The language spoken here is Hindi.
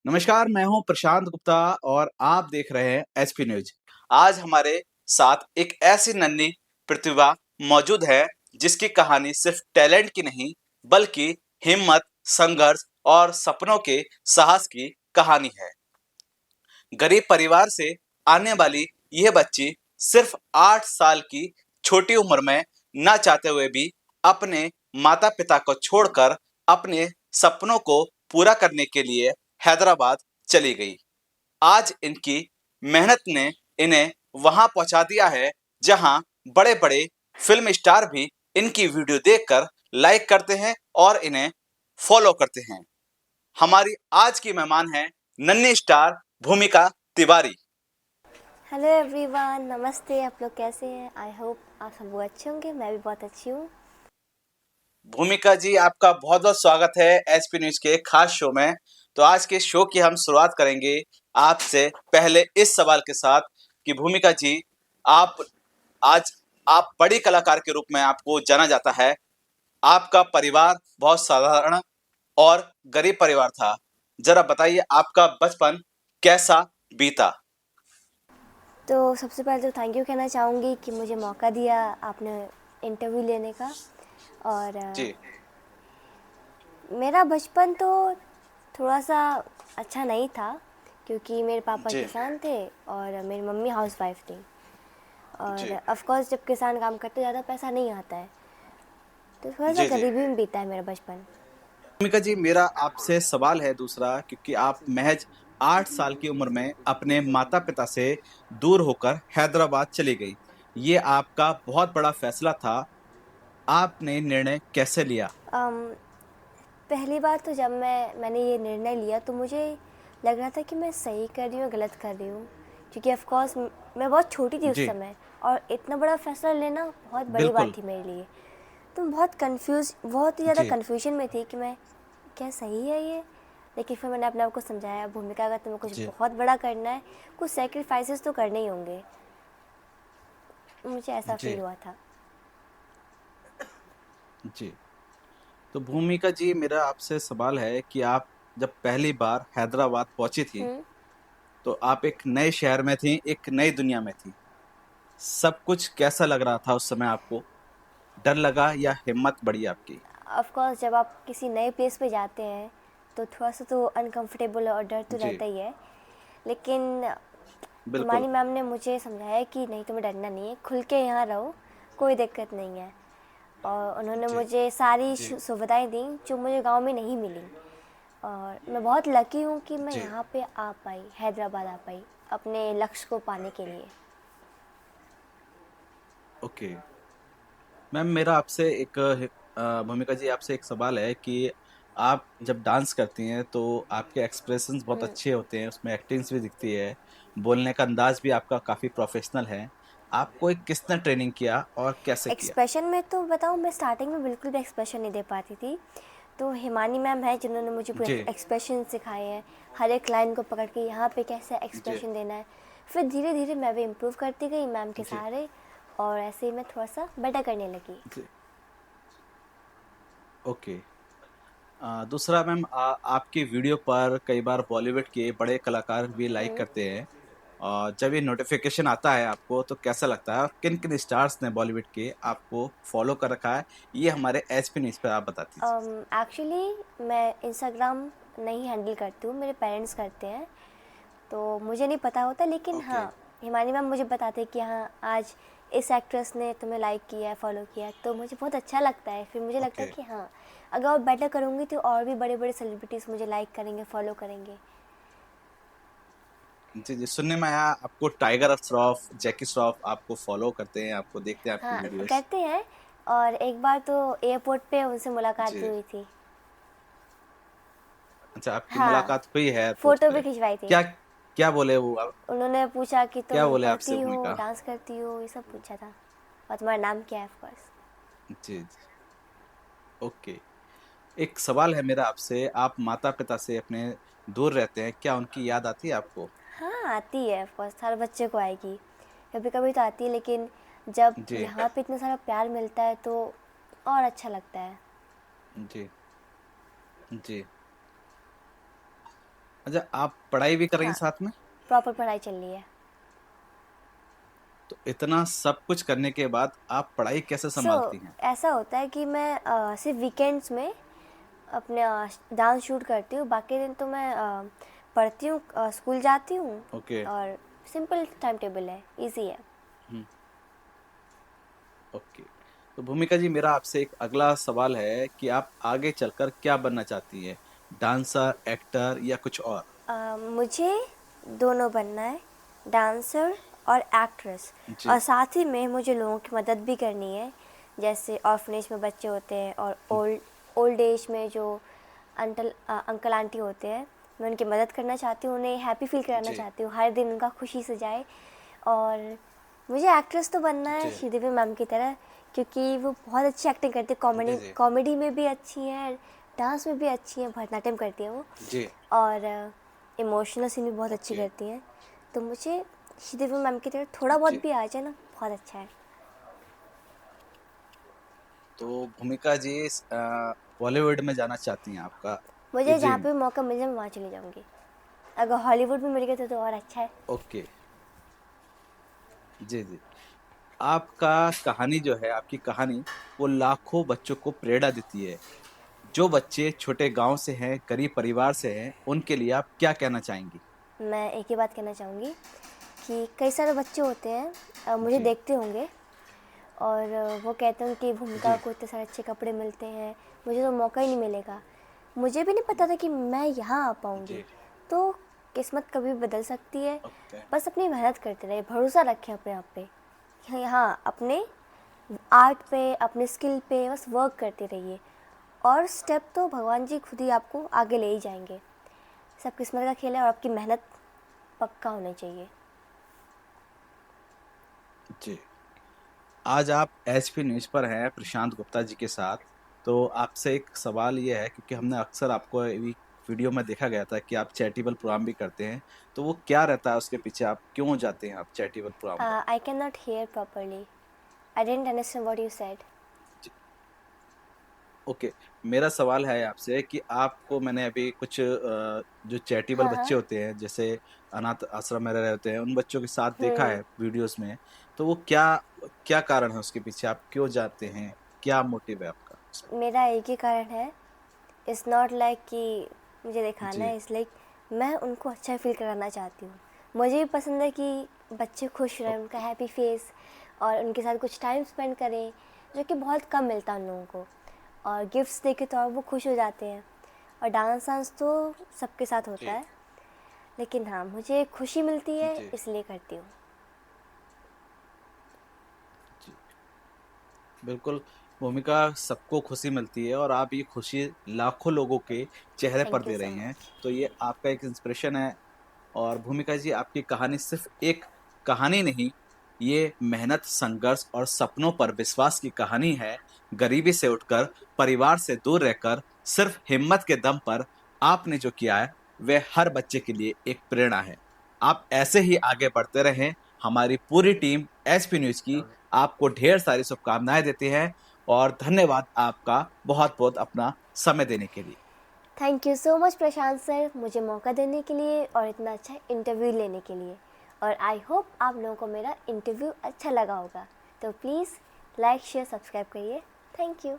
नमस्कार, मैं हूं प्रशांत गुप्ता और आप देख रहे हैं एसपी न्यूज। आज हमारे साथ एक ऐसी नन्ही प्रतिभा मौजूद है जिसकी कहानी सिर्फ टैलेंट की नहीं बल्कि हिम्मत, संघर्ष और सपनों के साहस की कहानी है। गरीब परिवार से आने वाली यह बच्ची सिर्फ 8 साल की छोटी उम्र में ना चाहते हुए भी अपने माता पिता को छोड़कर अपने सपनों को पूरा करने के लिए हैदराबाद चली गई। आज इनकी मेहनत ने इन्हें वहां पहुंचा दिया है जहां बड़े बड़े फिल्म स्टार भी इनकी वीडियो देखकर लाइक करते हैं और इन्हें फॉलो करते हैं। हमारी आज की मेहमान है नन्ही स्टार भूमिका तिवारी। हेलो एवरीवन, नमस्ते। आप लोग कैसे हैं? आई होप आप सब लोग अच्छे होंगे। मैं भी बहुत अच्छी हूँ। भूमिका जी, आपका बहुत बहुत स्वागत है एसपी न्यूज के खास शो में। तो आज के शो की हम शुरुआत करेंगे आपसे पहले इस सवाल के साथ कि भूमिका जी, आप आज आप बड़ी कलाकार के रूप में आपको जाना जाता है। आपका परिवार बहुत साधारण और गरीब परिवार था। जरा बताइए आपका बचपन कैसा बीता? तो सबसे पहले तो थैंक यू कहना चाहूँगी कि मुझे मौका दिया आपने इंटरव्यू लेने का। और जी। मेरा बचपन तो थोड़ा सा अच्छा नहीं था, क्योंकि मेरे पापा जी। किसान थे और मेरी मम्मी हाउसवाइफ थी। और जी। ऑफ कोर्स जब किसान काम करते ज़्यादा पैसा नहीं आता है, तो थोड़ा सा जी। जी। गरीबी में बीता है मेरा बचपन। भूमिका जी, मेरा आपसे सवाल है दूसरा, क्योंकि आप महज 8 साल की उम्र में अपने माता पिता से दूर होकर हैदराबाद चली गई। ये आपका बहुत बड़ा फैसला था। आपने निर्णय कैसे लिया? अम, पहली बार तो जब मैंने ये निर्णय लिया तो मुझे लग रहा था कि मैं सही कर रही हूँ गलत कर रही हूँ, क्योंकि ऑफ कोर्स मैं बहुत छोटी थी उस जी। समय और इतना बड़ा फैसला लेना बहुत बड़ी बिल्कुल। बात थी मेरे लिए। तो मैं बहुत ही ज़्यादा जी। कन्फ्यूजन में थी कि मैं क्या सही है ये। लेकिन फिर मैंने अपने आप को समझाया, भूमिका अगर तुम्हें कुछ जी। बहुत बड़ा करना है, कुछ सेक्रीफाइसेस तो करने ही होंगे। मुझे ऐसा जी। फील हुआ था। जी। तो भूमिका जी, मेरा आपसे सवाल है कि आप जब पहली बार हैदराबाद पहुंची थी, हम्म। तो आप एक नए शहर में थी, एक नई दुनिया में थी। सब कुछ कैसा लग रहा था उस समय आपको? डर लगा या हिम्मत बढ़ी आपकी? ऑफ कोर्स जब आप किसी नए प्लेस पे जाते हैं तो थोड़ा सा तो अनकंफर्टेबल और डर तो जी। रहता ही है। लेकिन बिल्कुल। हिमानी मैम ने मुझे समझाया कि नहीं, तुम्हें डरना नहीं है, खुल के यहाँ रहो, कोई दिक्कत नहीं है। और उन्होंने जी। मुझे सारी जी। सुविधाएं दी जो मुझे गांव में नहीं मिली। और मैं बहुत लकी हूँ कि मैं जी। यहाँ पे आ पाई, हैदराबाद आ पाई अपने लक्ष्य को पाने के लिए। ओके। मैम, मेरा आपसे एक भूमिका जी, आपसे एक सवाल है कि आप जब डांस करती हैं तो आपके एक्सप्रेशंस बहुत अच्छे होते हैं, उसमें एक्टिंग्स भी दिखती है, बोलने का अंदाज भी आपका काफी प्रोफेशनल है। आपको एक किसने ट्रेनिंग किया और कैसे किया? एक्सप्रेशन में तो बताऊँ, मैं स्टार्टिंग में बिल्कुल भी एक्सप्रेशन नहीं दे पाती थी। तो हिमानी मैम है जिन्होंने मुझे पूरे जी। एक्सप्रेशन सिखाए हैं, हर एक लाइन को पकड़ के यहाँ पे कैसे जी। एक्सप्रेशन देना है। फिर धीरे धीरे मैं भी इम्प्रूव करती गई मैम के जी। सहारे, और ऐसे ही मैं थोड़ा सा बेटर करने लगी। जी। ओके। दूसरा मैम, आपकी वीडियो पर कई बार बॉलीवुड के बड़े कलाकार भी लाइक करते हैं, और जब ये नोटिफिकेशन आता है आपको तो कैसा लगता है? और किन किन स्टार्स ने बॉलीवुड के आपको फॉलो कर रखा है, ये हमारे एचपी न्यूज पर आप बता दीजिए। एक्चुअली मैं इंस्टाग्राम नहीं हैंडल करती हूँ, मेरे पेरेंट्स करते हैं, तो मुझे नहीं पता होता। लेकिन ओके। हाँ, हिमानी मैम मुझे बताते हैं कि हाँ, आज इस एक्ट्रेस ने तुम्हें लाइक किया है, फॉलो किया है, तो मुझे बहुत अच्छा लगता है। फिर मुझे लगता है ओके। कि हाँ, अगर और बेटर करूँगी तो और भी बड़े बड़े सेलिब्रिटीज़ मुझे लाइक करेंगे, फॉलो करेंगे। जी। जी, सुनने में आया आपको टाइगर श्रॉफ, जैकी श्रॉफ आपको फॉलो करते हैं, आपको देखते हैं आपकी हाँ, वीडियोस। करते हैं। और एक बार तो एयरपोर्ट पे उनसे मुलाकात भी जी। हुई थी। अच्छा, आपकी हाँ, मुलाकात हुई है एयरपोर्ट फ़ोटो भी पे? खिंचवाई थी। क्या क्या बोले वो? उन्होंने पूछा कि क्या तुम बोले आपसे पढ़ती हो, भूमिका? डांस करती हो, ये सब पूछा था। और तुम्हारा नाम क्या है, ऑफ कोर्स। जी। जी। ओके। एक सवाल है मेरा आपसे, आप माता पिता से अपने दूर रहते हैं, क्या उनकी याद आती है आपको? हाँ, आती है, ऑफ कोर्स, हर बच्चे को आएगी। कभी कभी तो आती है, लेकिन जब जी। यहाँ पे इतना सारा प्यार मिलता है तो और अच्छा लगता है। जी। जी। अच्छा, आप पढ़ाई भी कर रही हैं हाँ, साथ में? प्रॉपर पढ़ाई चल रही है। तो इतना सब कुछ करने के बाद आप पढ़ाई कैसे सो संभालती हैं? ऐसा होता है कि मैं सिर्फ वीकेंड्स में अपने डांस शूट करती हूँ, बाकी दिन तो मैं पढ़ती हूँ, स्कूल जाती हूँ। ओके। और सिंपल टाइम टेबल है, इजी है। हुँ, ओके। तो भूमिका जी, मेरा आपसे एक अगला सवाल है कि आप आगे चलकर क्या बनना चाहती हैं? डांसर, एक्टर या कुछ और? मुझे दोनों बनना है, डांसर और एक्ट्रेस। और जी, साथ ही में मुझे लोगों की मदद भी करनी है, जैसे ऑर्फनेज में बच्चे होते हैं और ओल्ड एज में जो अंकल आंटी होते हैं, मैं उनकी मदद करना चाहती हूँ, उन्हें हैप्पी फील कराना जी, चाहती हूँ, हर दिन उनका खुशी से जाए। और मुझे एक्ट्रेस तो बनना है जी, श्रीदेवी मैम की तरह, क्योंकि वो बहुत अच्छी एक्टिंग करती है, जी, कॉमेडी जी, कॉमेडी में भी अच्छी है, डांस में भी अच्छी है, भरतनाट्यम करती है वो। जी, और इमोशनल सीन भी बहुत अच्छी ओके, करती हैं। तो मुझे श्रीदेवी मैम की तरह थोड़ा बहुत जी। भी आ जाए ना, बहुत अच्छा है। तो भूमिका जी बॉलीवुड में जाना चाहती हैं, आपका ये मुझे जहाँ ड्रीम? पे मौका मिल जाए मैं वहाँ चली जाऊँगी। अगर हॉलीवुड में मिल गया तो और अच्छा है। ओके, जी, जी। आपका कहानी जो है, आपकी कहानी, वो लाखों बच्चों को प्रेरणा देती है। जो बच्चे छोटे गाँव से हैं, गरीब परिवार से हैं, उनके लिए आप क्या कहना चाहेंगी? मैं एक ही बात कहना चाहूँगी कि कई सारे बच्चे होते हैं, मुझे जी, देखते होंगे, और वो कहते हैं कि भूमिका जी, को इतने सारे अच्छे कपड़े मिलते हैं, मुझे तो मौका ही नहीं मिलेगा। मुझे भी नहीं पता था कि मैं यहाँ आ पाऊँगी। जी, तो किस्मत कभी भी बदल सकती है। ओके, बस अपनी मेहनत करते रहे, भरोसा रखें अपने आप पे कि हाँ, अपने आर्ट पे, अपने स्किल पे बस वर्क करते रहिए, और स्टेप तो भगवान जी खुद ही आपको आगे ले ही जाएंगे। सब किस्मत का खेल है, और आपकी मेहनत पक्का होनी चाहिए। जी। आज आप एचपी न्यूज़ पर हैं प्रशांत गुप्ता जी के साथ। तो आपसे एक सवाल ये है, क्योंकि हमने अक्सर आपको अभी वीडियो में देखा गया था कि आप चैरिटेबल प्रोग्राम भी करते हैं। तो वो क्या रहता है उसके पीछे, आप क्यों जाते हैं आप चैरिटेबल प्रोग्राम पर? I can not hear properly, I don't understand what you said. Okay, मेरा सवाल है आपसे कि आपको मैंने अभी कुछ जो चैरिटेबल हाँ हाँ। बच्चे होते हैं, जैसे अनाथ आश्रम में रह रहे होते हैं, उन बच्चों के साथ देखा हम्म। है वीडियोस में। तो वो क्या क्या कारण है उसके पीछे, आप क्यों जाते हैं? क्या मोटिव है आपका उसमें? मेरा एक ही कारण है, इट्स नॉट लाइक कि मुझे दिखाना जी, है, इट्स लाइक मैं उनको अच्छा फील कराना चाहती हूँ। मुझे भी पसंद है कि बच्चे खुश रहें, उनका ओके, हैप्पी फेस, और उनके साथ कुछ टाइम स्पेंड करें, जो कि बहुत कम मिलता है उन लोगों को। और गिफ्ट्स देके तो और वो खुश हो जाते हैं। और डांस वांस तो सबके साथ होता जी, है, लेकिन हाँ, मुझे खुशी मिलती है जी, इसलिए करती हूँ। जी। बिल्कुल, भूमिका, सबको खुशी मिलती है और आप ये खुशी लाखों लोगों के चेहरे पर थैंक यू दे सो रही हैं। मच। तो ये आपका एक इंस्पिरेशन है। और भूमिका जी, आपकी कहानी सिर्फ एक कहानी नहीं, ये मेहनत, संघर्ष और सपनों पर विश्वास की कहानी है। गरीबी से उठकर, परिवार से दूर रहकर, सिर्फ हिम्मत के दम पर आपने जो किया है, वह हर बच्चे के लिए एक प्रेरणा है। आप ऐसे ही आगे बढ़ते रहें। हमारी पूरी टीम एचपी न्यूज़ की आपको ढेर सारी शुभकामनाएं देती है, और धन्यवाद आपका बहुत-बहुत अपना समय देने के लिए। Thank you so much Prashant sir, मुझे मौका देने के लिए और इतना अच्छा इंटरव्यू लेने के लिए। और आई होप आप लोगों को मेरा इंटरव्यू अच्छा लगा होगा। तो प्लीज़ लाइक शेयर सब्सक्राइब करिए। Thank you.